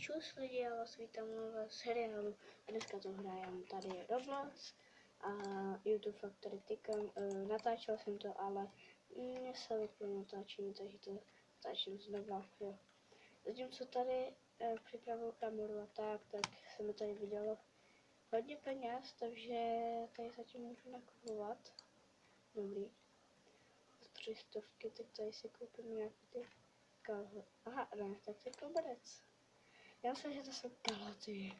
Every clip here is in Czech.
čus lidi, já vás vítám u nového seriálu a dneska to hrajem tady Roblox a YouTube Factory Tickle. Natáčel jsem to, ale mě se vyplo natáčení, takže to natáčím znova, jo. Zatímco tady připravuju kameru a tak se mi tady vydělalo hodně peněz, takže tady zatím můžu nakupovat. Dobrý. 300, tak tady si koupím nějaký ty kalhoty. Aha, ne, tak to je koberec. Já myslím, že to jsou kalhoty.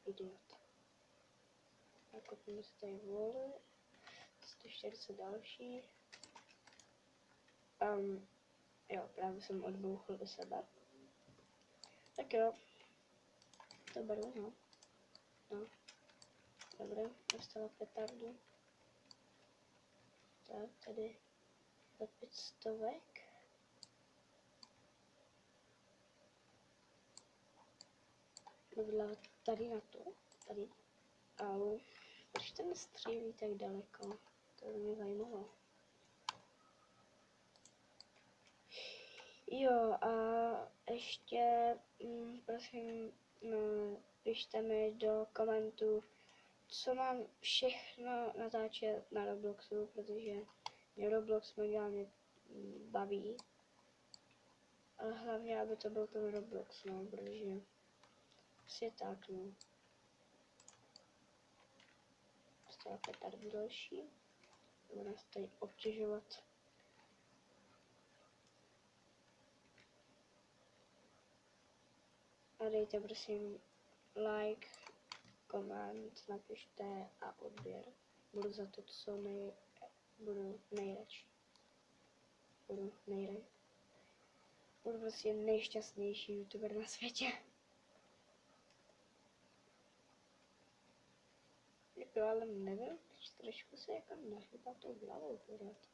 Idiot. A koupíme si tady voly. 140 další. Jo, právě jsem odbouchl i sebe. Tak jo. To beru, no. No. Dobré, dostala petardu. Tak, tady za 500. Vydělat tady na to, tady. Au. Proč to nestřílí tak daleko? To by mě zajímalo. Jo, a ještě prosím, pište mi do komentů, co mám všechno natáčet na Robloxu, protože mě Roblox mega baví. Ale hlavně, aby to byl ten Roblox, no, protože asi tak, no. Dostala petardu další. Budu nás tady obtěžovat. A dejte prosím like, koment, napište a odběr. Budu za to, co budu nejradši. Budu prostě nejšťastnější youtuber na světě. Jako, ale nevím, trošku se jako nahýbá tou hlavou pořád.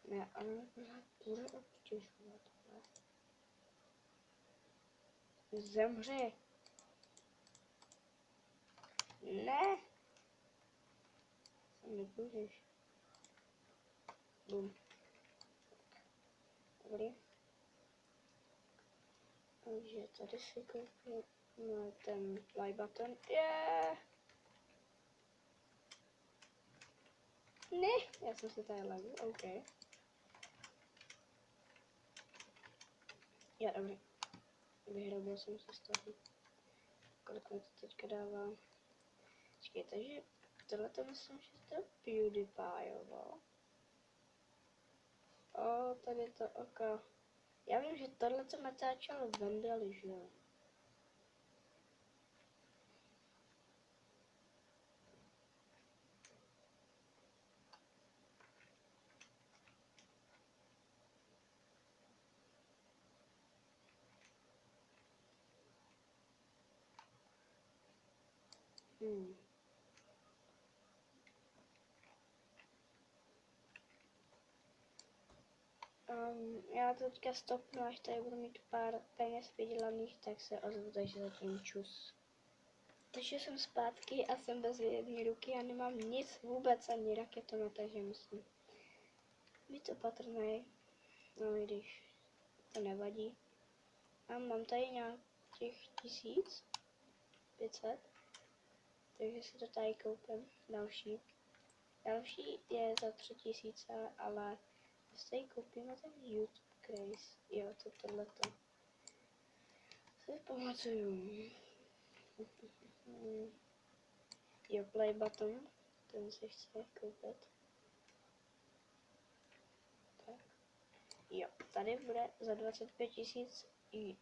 Ne, ale pořád bude obtěžovat. Zemři. Ne. Sem nepůjdeš. Bum. Dobrý. Takže tady si koupím ten play button. Yeah. Ne, já jsem si tady levil, OK. Já, dobrý. Vyhrabil jsem se z toho. Kolik mi to teďka dává? Počkej, takže tohle to myslím, že to je PewDiePieovo. O, tady to oko. Já vím, že tohle to natáčelo Vendali, že jo? Já to teďka stopnu, až tady budu mít pár peněz vydělaných, tak se ozvu, takže zatím čus. Takže jsem zpátky a jsem bez jedné ruky a nemám nic vůbec, ani raketomet, takže musím být opatrný. No i když to nevadí. A mám tady nějakých 1500, takže si to tady koupím. Další je za 3000, ale si tady koupíme ten YouTube Craze. Jo, tohleto. Si pamatuju. Jo, play button, ten si chci koupit. Tak. Jo, tady bude za 25 000 i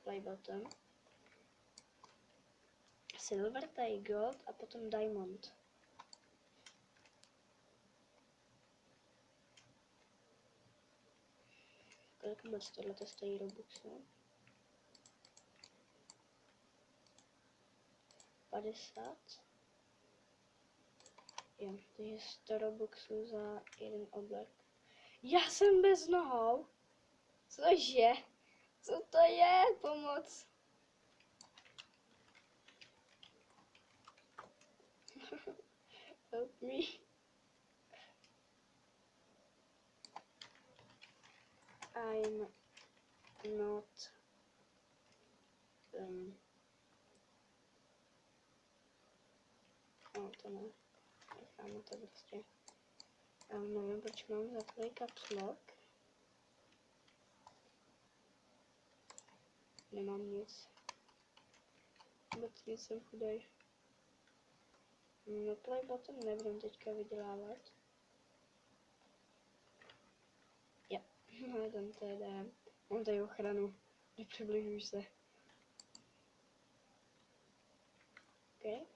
play button. Silver, tady gold a potom diamond. Kolik vůbec tohleto stojí Robuxu? 50. Jo, takže 100 Robuxů za jeden oblek. Já jsem bez nohou. Cože? Co to je? Pomoc. Help me. I'm not No to ne. Necháme to prostě. Nevím, proč mám zaplý caps lock. Nemám nic. Vůbec nic, jsem chudej. No play button nebudem teďka vydělávat. Jo, no ten TD. Mám tady ochranu. Nepřibližuj se. OK.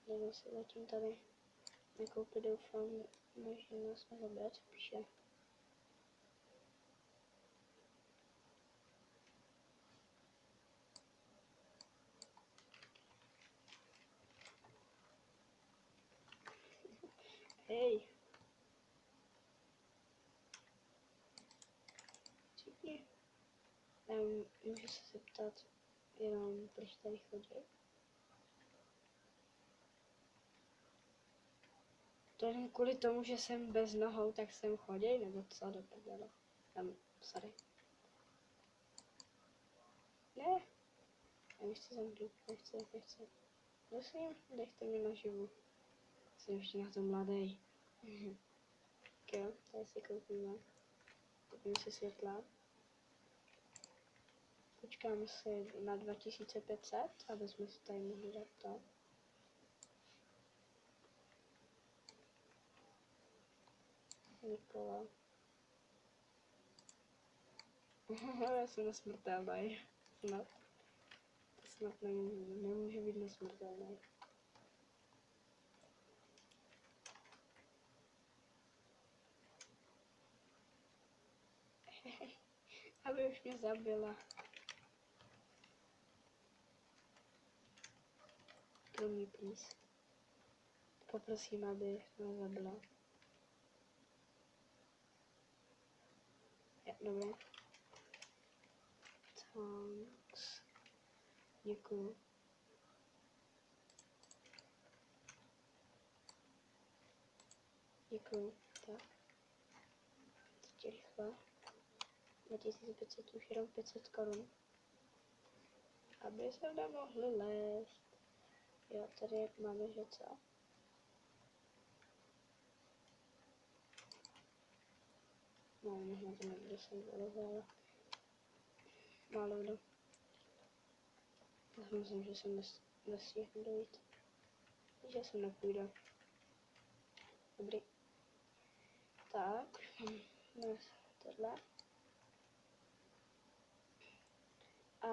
Jdeme si zatím tady nakoupit, doufám, že nás nezabije, co píše. Hej. Všichni. Můžu se zeptat jenom, proč tady chodí? To jenom kvůli tomu, že jsem bez nohou, tak jsem chodí, nebo co do prdele? Sorry. Ne. Já nechci zemřít, nechci. Prosím, nechte mě naživu. Jsem ještě na to mladý. Tak jo, tady si koupíme. Koupíme si světla. Počkáme si na 2500, aby jsme si tady mohli dát to. Nikola. Já jsem nesmrtelný. Snad. To snad nemůže být nesmrtelný. Aby už mě zabila. Kill me, please. Poprosím, aby mě zabila. Je, dobré. Thanks. Děkuju. Děkuju. Tak. Teď rychle. 2500, už jenom 500 korun. Aby se tam mohli lézt. Jo, tady máme, že co? No, možná to nebude sem dole, ale málo kdo. Já myslím, že jsem nestihnu dojít. Že jsem nepůjde. Dobrý. Tak, tohle. A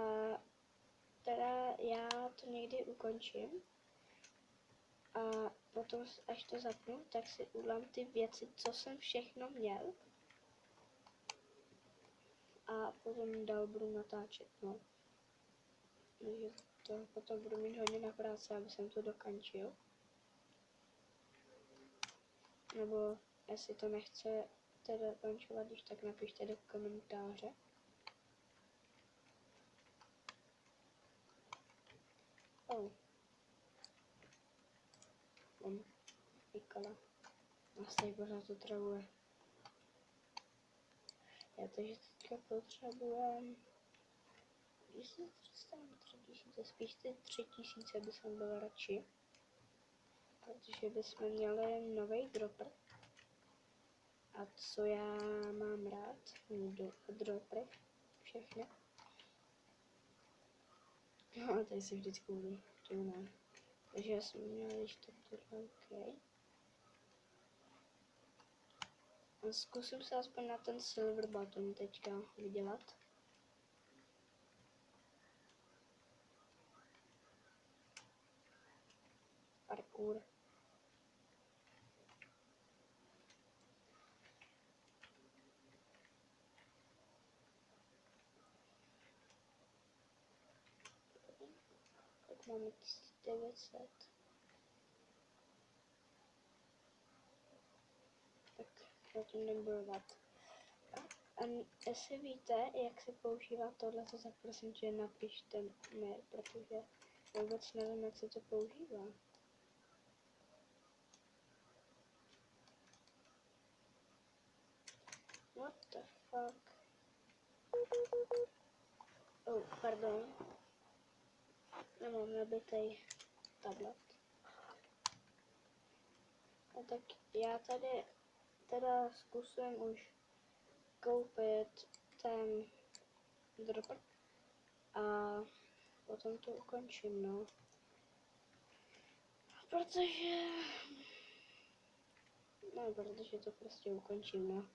teda já to někdy ukončím. A potom, až to zapnu, tak si udělám ty věci, co jsem všechno měl. A potom dál budu natáčet, no. Takže to potom budu mít hodně na práci, aby jsem to dokončil. Nebo jestli to nechce teda dokončovat, když tak napište do komentáře. Oh. Nikola. Nás tady pořád to travuje. Já takže teďka potřebujem 1300 nebo 3000, spíš ty 3000 by jsem byl radši. Protože bychom měli nový dropper. A co já mám rád, droppery, všechny. No, tady se vždycky budu, to ne. Takže já jsem měl ještě tohle, OK. A zkusím se aspoň na ten silver button teďka vydělat. Parkour. Tak máme 1900. Tak já to nebudu dát. A jestli víte, jak se používá tohle, to tak prosím tě napište mi, protože já vůbec nevím, jak se to používá. What the fuck? Oh. Pardon. Nemám nabitej tablet. No tak já tady teda zkusím už koupit ten dropper a potom to ukončím, no. Protože to prostě ukončím, no.